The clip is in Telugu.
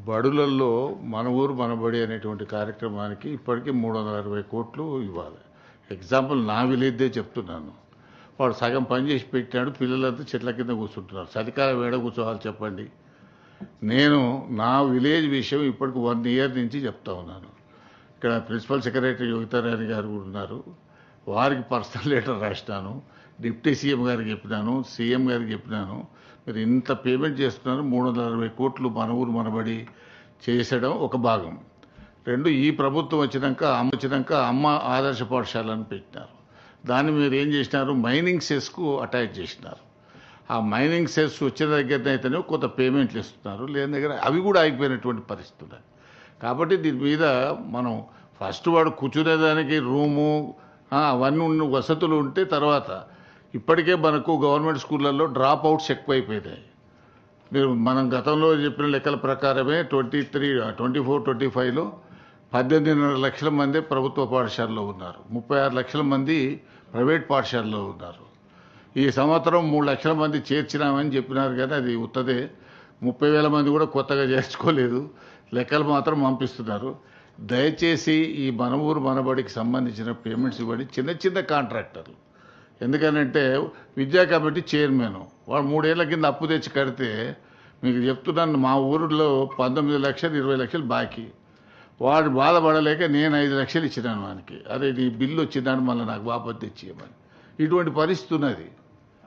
బడులల్లో మన ఊరు మనబడి అనేటువంటి కార్యక్రమానికి ఇప్పటికీ 360 కోట్లు ఇవ్వాలి. ఎగ్జాంపుల్ నా విలేజ్దే చెప్తున్నాను. వాడు సగం పని చేసి పెట్టాడు, పిల్లలంతా చెట్ల కింద కూర్చుంటున్నారు. చలికాలం ఏడ కూర్చోవాలి చెప్పండి. నేను నా విలేజ్ విషయం ఇప్పటికి 1 ఇయర్ నుంచి చెప్తా ఉన్నాను. ఇక్కడ ప్రిన్సిపల్ సెక్రటరీ యోగితారాణి గారు కూడా ఉన్నారు. వారికి పర్సనల్ లెటర్ రాసినాను, డిప్యూటీ సీఎం గారికి చెప్పినాను, సీఎం గారికి చెప్పినాను. మీరు ఇంత పేమెంట్ చేస్తున్నారు, 360 కోట్లు మన ఊరు మనబడి చేసడం ఒక భాగం. 2, ఈ ప్రభుత్వం వచ్చినాక అమ్మ ఆదర్శ పాఠశాలను పెట్టినారు. దాన్ని మీరు ఏం చేసినారు, మైనింగ్ సెస్కు అటాచ్ చేసినారు. ఆ మైనింగ్ సెస్ వచ్చిన దగ్గరనైతేనే కొంత పేమెంట్లు ఇస్తున్నారు, లేని దగ్గర అవి కూడా ఆగిపోయినటువంటి పరిస్థితులు. కాబట్టి దీని మీద మనం ఫస్ట్ వాడు కూర్చునేదానికి రూము అవన్నీ వసతులు ఉంటే తర్వాత ఇప్పటికే మనకు గవర్నమెంట్ స్కూళ్ళల్లో డ్రాప్ అవుట్స్ ఎక్కువైపోయినాయి. మీరు మనం గతంలో చెప్పిన లెక్కల ప్రకారమే 24-25లో 18.5 లక్షల మంది ప్రభుత్వ పాఠశాలలో ఉన్నారు, 36 లక్షల మంది ప్రైవేట్ పాఠశాలలో ఉన్నారు. ఈ సంవత్సరం 3 లక్షల మంది చేర్చినామని చెప్పినారు, కానీ అది ఉత్తదే. 30,000 మంది కూడా కొత్తగా చేర్చుకోలేదు, లెక్కలు మాత్రం పంపిస్తున్నారు. దయచేసి ఈ మన ఊరు మనబడికి సంబంధించిన పేమెంట్స్ ఇవ్వండి. చిన్న చిన్న కాంట్రాక్టర్లు, ఎందుకనంటే విద్యా కమిటీ చైర్మన్ వాడు 3 ఏళ్ల కింద అప్పు తెచ్చి కడితే, మీకు చెప్తున్నాను, మా ఊరిలో 19 లక్షలు 20 లక్షలు బాకీ. వాడు బాధపడలేక నేను 5 లక్షలు ఇచ్చినాను వానికి. అరే నీ బిల్లు వచ్చిందని మళ్ళీ నాకు వాపసు తెచ్చియమని. ఇటువంటి పరిస్థితి ఉన్నది.